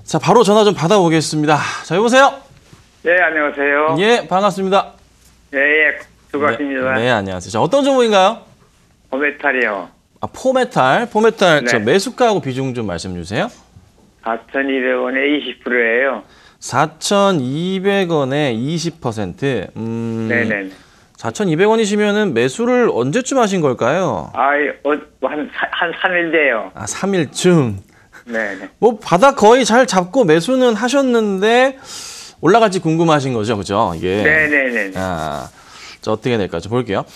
자, 바로 전화 좀 받아보겠습니다. 자, 여보세요? 네, 안녕하세요. 예, 반갑습니다. 예, 예, 수고하십니다. 네, 안녕하세요. 자, 어떤 종목인가요? 포메탈이요. 아, 포메탈. 포메탈, 네. 저 매수가하고 비중 좀 말씀 주세요. 4,200원에 20%예요. 4,200원에 20%. 네네. 4,200원이시면은 매수를 언제쯤 하신 걸까요? 한 3일 돼요. 아, 3일쯤. 네네. 뭐, 바닥 거의 잘 잡고 매수는 하셨는데, 올라갈지 궁금하신 거죠, 그죠? 예. 네네네. 자, 어떻게 될까 좀 볼게요.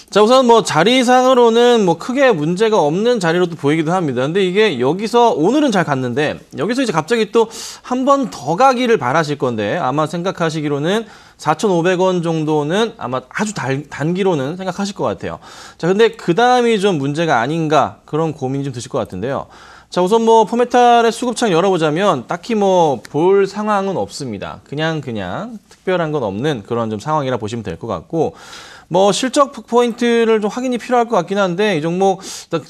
자, 우선 뭐 자리상으로는 뭐 크게 문제가 없는 자리로도 보이기도 합니다. 근데 이게 여기서 오늘은 잘 갔는데 여기서 이제 갑자기 또 한 번 더 가기를 바라실 건데 아마 생각하시기로는 4,500원 정도는 아마 아주 단기로는 생각하실 것 같아요. 자, 근데 그 다음이 좀 문제가 아닌가 그런 고민이 좀 드실 것 같은데요. 자, 우선 뭐 포메탈의 수급창 열어보자면 딱히 뭐 볼 상황은 없습니다. 그냥 특별한 건 없는 그런 좀 상황이라 보시면 될 것 같고 뭐 실적 포인트를 좀 확인이 필요할 것 같긴 한데 이 종목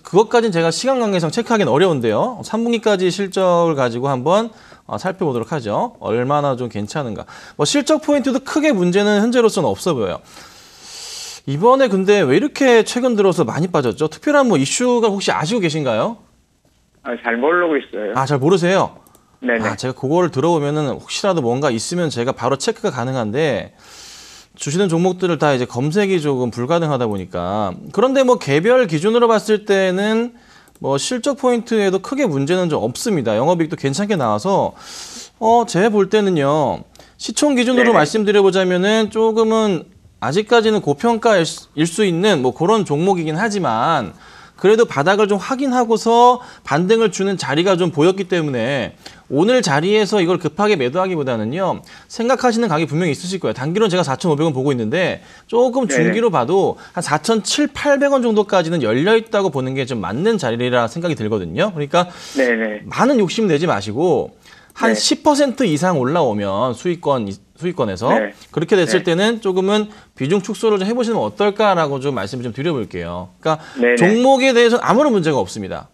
그것까지는 제가 시간 관계상 체크하기는 어려운데요. 3분기까지 실적을 가지고 한번 살펴보도록 하죠. 얼마나 좀 괜찮은가. 뭐 실적 포인트도 크게 문제는 현재로서는 없어 보여요. 이번에 근데 왜 이렇게 최근 들어서 많이 빠졌죠? 특별한 뭐 이슈가 혹시 아시고 계신가요? 잘 모르고 있어요. 아, 잘 모르세요? 네네. 아, 제가 그거를 들어보면은 혹시라도 뭔가 있으면 제가 바로 체크가 가능한데 주시는 종목들을 다 이제 검색이 조금 불가능하다 보니까 그런데 뭐 개별 기준으로 봤을 때는 뭐 실적 포인트에도 크게 문제는 좀 없습니다. 영업이익도 괜찮게 나와서 제가 볼 때는요. 시총 기준으로 네네. 말씀드려보자면은 조금은 아직까지는 고평가일 수 있는 뭐 그런 종목이긴 하지만 그래도 바닥을 좀 확인하고서 반등을 주는 자리가 좀 보였기 때문에 오늘 자리에서 이걸 급하게 매도하기보다는요. 생각하시는 가격이 분명히 있으실 거예요. 단기로는 제가 4,500원 보고 있는데 조금 중기로 봐도 한 4,700, 800원 정도까지는 열려있다고 보는 게 좀 맞는 자리라 생각이 들거든요. 그러니까 네네. 많은 욕심 내지 마시고 한 10% 이상 올라오면 수익권에서 네. 그렇게 됐을 네. 때는 조금은 비중 축소를 좀 해보시면 어떨까라고 좀 말씀을 좀 드려볼게요. 그러니까 네네. 종목에 대해서는 아무런 문제가 없습니다.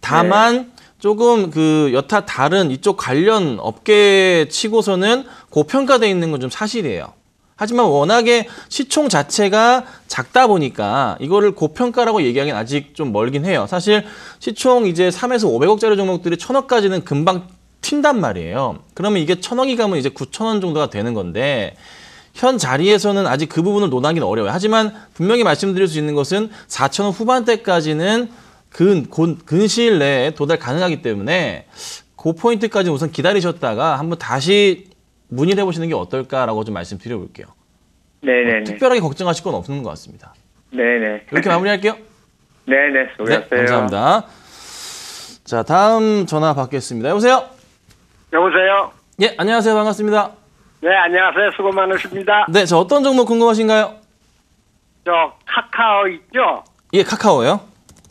다만 조금 그 여타 다른 이쪽 관련 업계 치고서는 고평가돼 있는 건 좀 사실이에요. 하지만 워낙에 시총 자체가 작다 보니까 이거를 고평가라고 얘기하기는 아직 좀 멀긴 해요. 사실 시총 이제 3에서 500억짜리 종목들이 1,000억까지는 금방 튄단 말이에요. 그러면 이게 1,000억이 가면 이제 9,000원 정도가 되는 건데 현 자리에서는 아직 그 부분을 논하기는 어려워요. 하지만 분명히 말씀드릴 수 있는 것은 4,000원 후반대까지는 근시일 내에 도달 가능하기 때문에 그 포인트까지 우선 기다리셨다가 한번 다시 문의를 해보시는 게 어떨까라고 좀 말씀드려볼게요. 네네. 특별하게 걱정하실 건 없는 것 같습니다. 네네. 이렇게 마무리할게요. 네네. 수고하세요. 네, 감사합니다. 자, 다음 전화 받겠습니다. 여보세요? 여보세요? 예, 안녕하세요. 반갑습니다. 네, 안녕하세요. 수고 많으십니다. 네, 저 어떤 종목 궁금하신가요? 저 카카오 있죠? 예, 카카오요.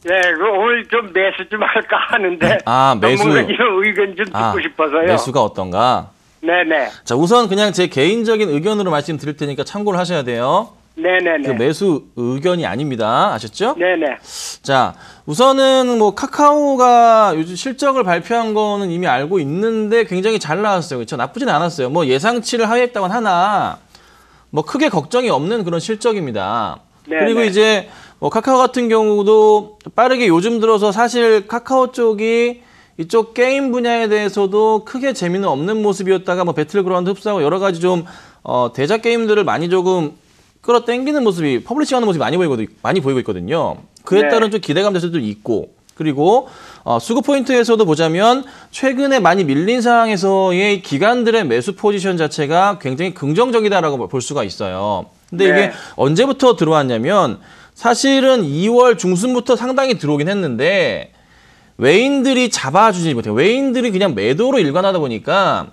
예, 그 오늘 좀 매수 좀 할까 하는데 아, 매수. 전문가님 의견 좀 듣고 싶어서요. 매수가 어떤가? 네네. 자, 우선 그냥 제 개인적인 의견으로 말씀드릴 테니까 참고를 하셔야 돼요. 네네네. 그 매수 의견이 아닙니다. 아셨죠? 네네. 자, 우선은 뭐 카카오가 요즘 실적을 발표한 거는 이미 알고 있는데 굉장히 잘 나왔어요. 그렇죠? 나쁘진 않았어요. 뭐 예상치를 하회했다곤 하나 뭐 크게 걱정이 없는 그런 실적입니다. 네네. 그리고 이제 뭐 카카오 같은 경우도 빠르게 요즘 들어서 사실 카카오 쪽이 이쪽 게임 분야에 대해서도 크게 재미는 없는 모습이었다가 뭐 배틀그라운드 흡수하고 여러 가지 좀 대작 게임들을 많이 조금 끌어당기는 모습이 퍼블리싱하는 모습이 많이 보이고 있거든요. 그에 네. 따른 좀 기대감 자체도 있고 그리고 수급 포인트에서도 보자면 최근에 많이 밀린 상황에서의 기관들의 매수 포지션 자체가 굉장히 긍정적이다라고 볼 수가 있어요. 근데 네. 이게 언제부터 들어왔냐면 사실은 2월 중순부터 상당히 들어오긴 했는데 외인들이 잡아주지 못해요. 외인들이 그냥 매도로 일관하다 보니까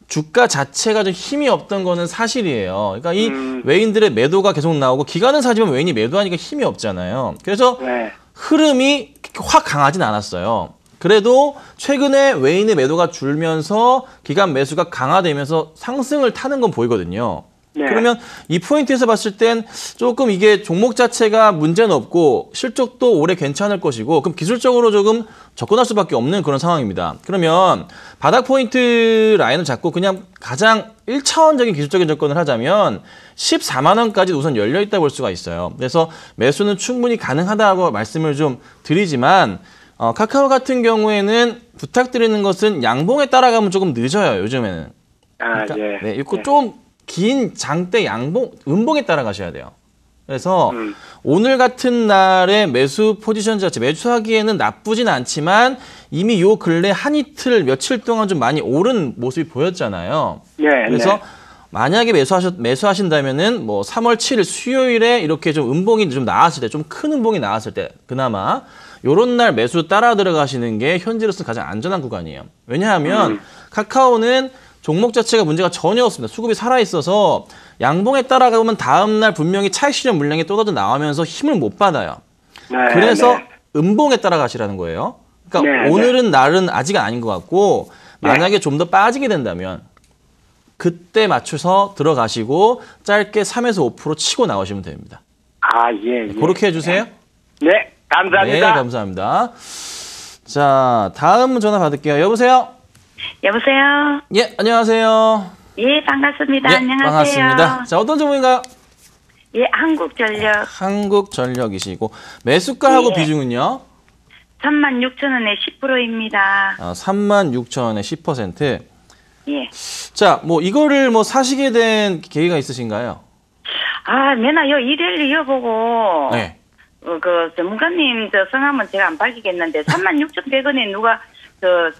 주가 자체가 좀 힘이 없던 거는 사실이에요. 그러니까 이 외인들의 매도가 계속 나오고 기관은 사지만 외인이 매도하니까 힘이 없잖아요. 그래서 네. 흐름이 확 강하진 않았어요. 그래도 최근에 외인의 매도가 줄면서 기관 매수가 강화되면서 상승을 타는 건 보이거든요. 네. 그러면 이 포인트에서 봤을 땐 조금 이게 종목 자체가 문제는 없고 실적도 올해 괜찮을 것이고 그럼 기술적으로 조금 접근할 수밖에 없는 그런 상황입니다. 그러면 바닥 포인트 라인을 잡고 그냥 가장 1차원적인 기술적인 접근을 하자면 14만 원까지 우선 열려 있다 볼 수가 있어요. 그래서 매수는 충분히 가능하다고 말씀을 좀 드리지만 카카오 같은 경우에는 부탁드리는 것은 양봉에 따라가면 조금 늦어요. 요즘에는. 그러니까, 예. 네, 이거 좀 긴 장대 양봉, 음봉에 따라가셔야 돼요. 그래서 오늘 같은 날에 매수 포지션 자체 매수하기에는 나쁘진 않지만 이미 요 근래 한 이틀 며칠 동안 좀 많이 오른 모습이 보였잖아요. 네. 그래서 만약에 매수하신다면은 뭐 3월 7일 수요일에 이렇게 좀 음봉이 좀 나왔을 때, 좀 큰 음봉이 나왔을 때 그나마 요런 날 매수 따라 들어가시는 게 현재로서 가장 안전한 구간이에요. 왜냐하면 카카오는 종목 자체가 문제가 전혀 없습니다. 수급이 살아있어서 양봉에 따라가면 다음날 분명히 차익 실현 물량이 또다시 나오면서 힘을 못 받아요. 네, 그래서 네. 음봉에 따라가시라는 거예요. 그러니까 네, 오늘은 날은 아직은 아닌 것 같고 만약에 좀 더 빠지게 된다면 그때 맞춰서 들어가시고 짧게 3에서 5% 치고 나오시면 됩니다. 예. 그렇게 해주세요. 네, 감사합니다. 네, 감사합니다. 자, 다음 전화 받을게요. 여보세요? 여보세요? 예, 안녕하세요. 예, 반갑습니다. 예, 안녕하세요. 반갑습니다. 자, 어떤 종목인가요? 예, 한국전력 한국전력이시고 매수가하고 예. 비중은요? 36,000원에 10%입니다. 36,000원에 10%. 예. 자, 뭐 이거를 뭐 사시게 된 계기가 있으신가요? 맨날 이래를 이어보고 네. 그 전문가님 성함은 제가 안 밝히겠는데 36,100원에 누가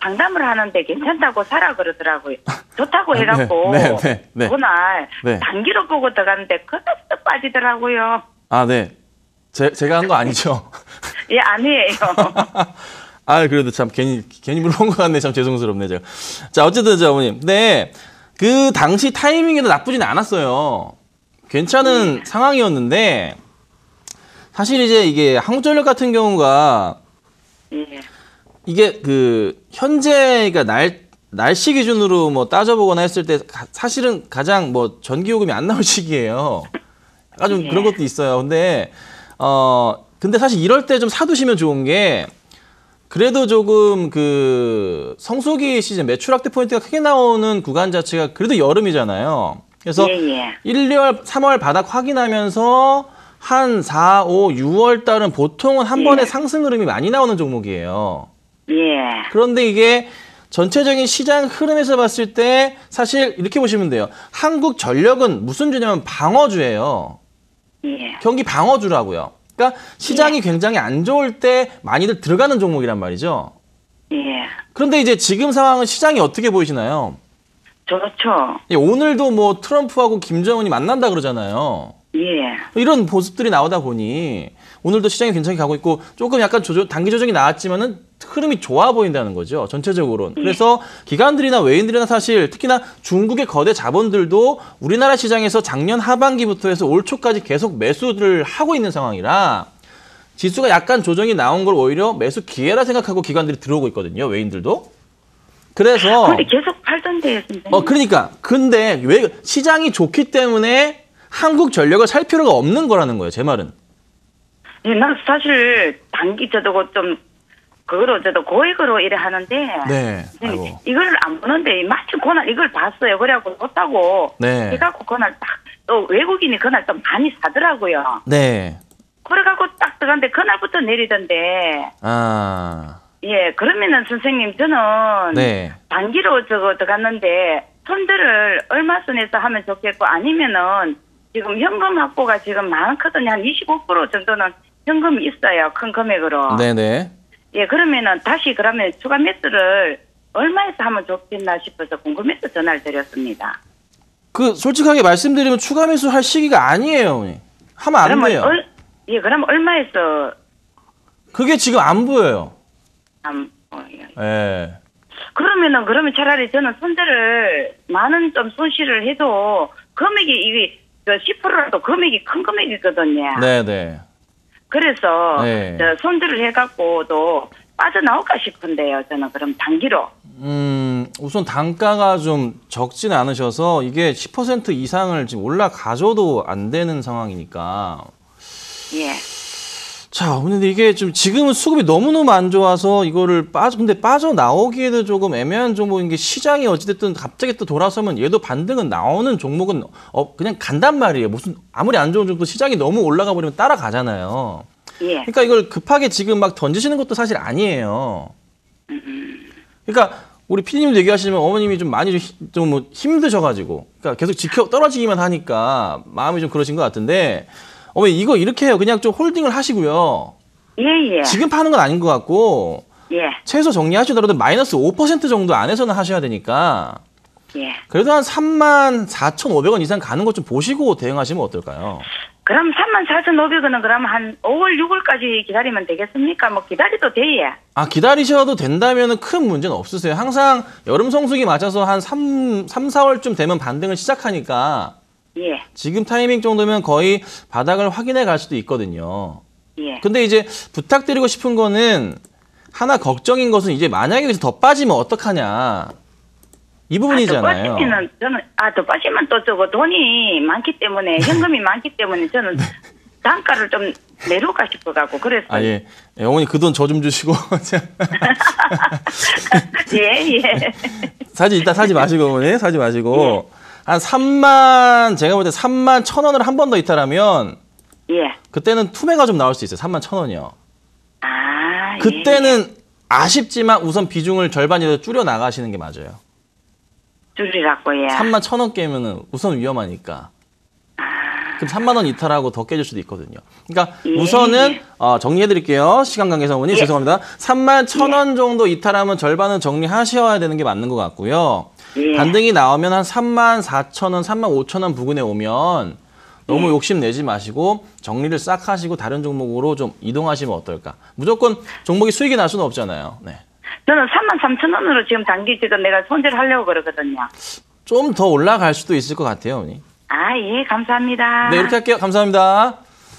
상담을 하는데 괜찮다고 사라 그러더라고요. 좋다고 해갖고 네. 그날 네. 단기로 보고 들어갔는데 그때 빠지더라고요. 네. 제가 한 거 아니죠? 예, 아니에요. 그래도 참 괜히 물어본 것 같네. 참 죄송스럽네, 제가. 자, 어쨌든 어머님. 네. 그 당시 타이밍에도 나쁘진 않았어요. 괜찮은 상황이었는데 사실 이제 이게 한국전력 같은 경우가 예. 이게 그 현재 그러니까 날씨 기준으로 뭐 따져보거나 했을 때 사실은 가장 뭐 전기요금이 안 나올 시기예요. 약간 좀 그런 것도 있어요. 근데 사실 이럴 때 좀 사두시면 좋은 게 그래도 조금 그 성수기 시즌 매출 확대 포인트가 크게 나오는 구간 자체가 그래도 여름이잖아요. 그래서 1월, 3월 바닥 확인하면서 한 4, 5, 6월 달은 보통은 한 번에 상승 흐름이 많이 나오는 종목이에요. 예. 그런데 이게 전체적인 시장 흐름에서 봤을 때 사실 이렇게 보시면 돼요. 한국전력은 무슨 주냐면 방어주예요. 예. 경기 방어주라고요. 그러니까 시장이 굉장히 안 좋을 때 많이들 들어가는 종목이란 말이죠. 예. 그런데 이제 지금 상황은 시장이 어떻게 보이시나요? 좋죠. 오늘도 뭐 트럼프하고 김정은이 만난다 그러잖아요. 예. 이런 모습들이 나오다 보니 오늘도 시장이 괜찮게 가고 있고 조금 약간 단기 조정이 나왔지만은 흐름이 좋아 보인다는 거죠. 전체적으로는. 그래서 기관들이나 외인들이나 사실 특히나 중국의 거대 자본들도 우리나라 시장에서 작년 하반기부터 해서 올 초까지 계속 매수를 하고 있는 상황이라 지수가 약간 조정이 나온 걸 오히려 매수 기회라 생각하고 기관들이 들어오고 있거든요. 외인들도. 그래서 근데 계속 팔던데요, 선생님. 그러니까 근데 왜 시장이 좋기 때문에 한국 전력을 살 필요가 없는 거라는 거예요. 제 말은. 예, 난 사실 단기 저도 좀 그거로 저도 고액으로 일을 하는데 네. 선생님, 이걸 안 보는데 마침 그날 이걸 봤어요. 그래갖고 좋다고 네. 해갖고 그날 딱 또 외국인이 그날 또 많이 사더라고요. 네. 그래갖고 딱 들어갔는데 그날부터 내리던데. 예, 그러면은 선생님 저는 네. 단기로 들어갔는데 손들을 얼마 선에서 하면 좋겠고 아니면은 지금 현금 확보가 지금 많거든요. 한 25% 정도는 현금이 있어요. 큰 금액으로. 네네. 예, 그러면은 다시 그러면 추가 매수를 얼마에서 하면 좋겠나 싶어서 궁금해서 전화를 드렸습니다. 솔직하게 말씀드리면 추가 매수 할 시기가 아니에요. 어머니. 하면 안 돼요. 그럼 얼마에서? 그게 지금 안 보여요. 예. 그러면 차라리 저는 손들을 많은 좀 손실을 해도 금액이 이게 10%라도 금액이 큰 금액이거든요. 네네. 그래서 네. 손들을 해갖고도 빠져나올까 싶은데요. 저는 그럼 단기로. 우선 단가가 좀 적지는 않으셔서 이게 10% 이상을 지금 올라가줘도 안 되는 상황이니까. 예. 자, 근데 이게 좀 지금은 수급이 너무너무 안 좋아서 이거를 근데 빠져나오기에도 조금 애매한 종목인 게 시장이 어찌됐든 갑자기 또 돌아서면 얘도 반등은 나오는 종목은 그냥 간단 말이에요. 무슨 아무리 안 좋은 종목도 시장이 너무 올라가 버리면 따라가잖아요. 예. 그러니까 이걸 급하게 지금 막 던지시는 것도 사실 아니에요. 그러니까 우리 피디님도 얘기하시면 어머님이 좀 많이 좀 뭐 힘드셔가지고 그러니까 계속 떨어지기만 하니까 마음이 좀 그러신 것 같은데 어머니 이거 이렇게 해요. 그냥 좀 홀딩을 하시고요. 예. 지금 파는 건 아닌 것 같고 예. 최소 정리하시더라도 마이너스 5% 정도 안에서는 하셔야 되니까 예. 그래도 한 34,500원 이상 가는 것 좀 보시고 대응하시면 어떨까요? 그럼 34,500원은 그럼 한 5월, 6월까지 기다리면 되겠습니까? 뭐 기다려도 돼요. 기다리셔도 된다면 큰 문제는 없으세요. 항상 여름 성수기 맞아서 한 3, 4월쯤 되면 반등을 시작하니까 예. 지금 타이밍 정도면 거의 바닥을 확인해 갈 수도 있거든요. 예. 근데 이제 부탁드리고 싶은 거는 하나 걱정인 것은 이제 만약에 여기서 더 빠지면 어떡하냐. 이 부분이잖아요. 더 빠지면 저는 더 빠지면 또 저거 돈이 많기 때문에 현금이 많기 때문에 저는 단가를 좀 내려가 싶어가고 그랬어요. 예. 어머니 그 돈 저 좀 주시고. 예. 일단 사지 마시고 어머니 사지 마시고 예. 한 제가 볼 때 3만 1,000원을 한 번 더 있다라면 예. 그때는 투매가 좀 나올 수 있어요. 3만 1,000원이요. 그때는 아쉽지만 우선 비중을 절반 이상 줄여 나가시는 게 맞아요. 줄이라고 예. 3만 1,000원 깨면은 우선 위험하니까. 그럼 3만 원 이탈하고 더 깨질 수도 있거든요. 그러니까 우선은 정리해드릴게요. 시간 관계상 어머니 죄송합니다. 3만 1,000원 정도 이탈하면 절반은 정리하셔야 되는 게 맞는 것 같고요. 반등이 나오면 한 3만 4,000원, 3만 5,000원 부근에 오면 너무 욕심 내지 마시고 정리를 싹 하시고 다른 종목으로 좀 이동하시면 어떨까. 무조건 종목이 수익이 날 수는 없잖아요. 네. 저는 33,000원으로 지금 단기 지금 내가 손질하려고 그러거든요. 좀 더 올라갈 수도 있을 것 같아요, 어머니. 예, 감사합니다. 네, 이렇게 할게요. 감사합니다.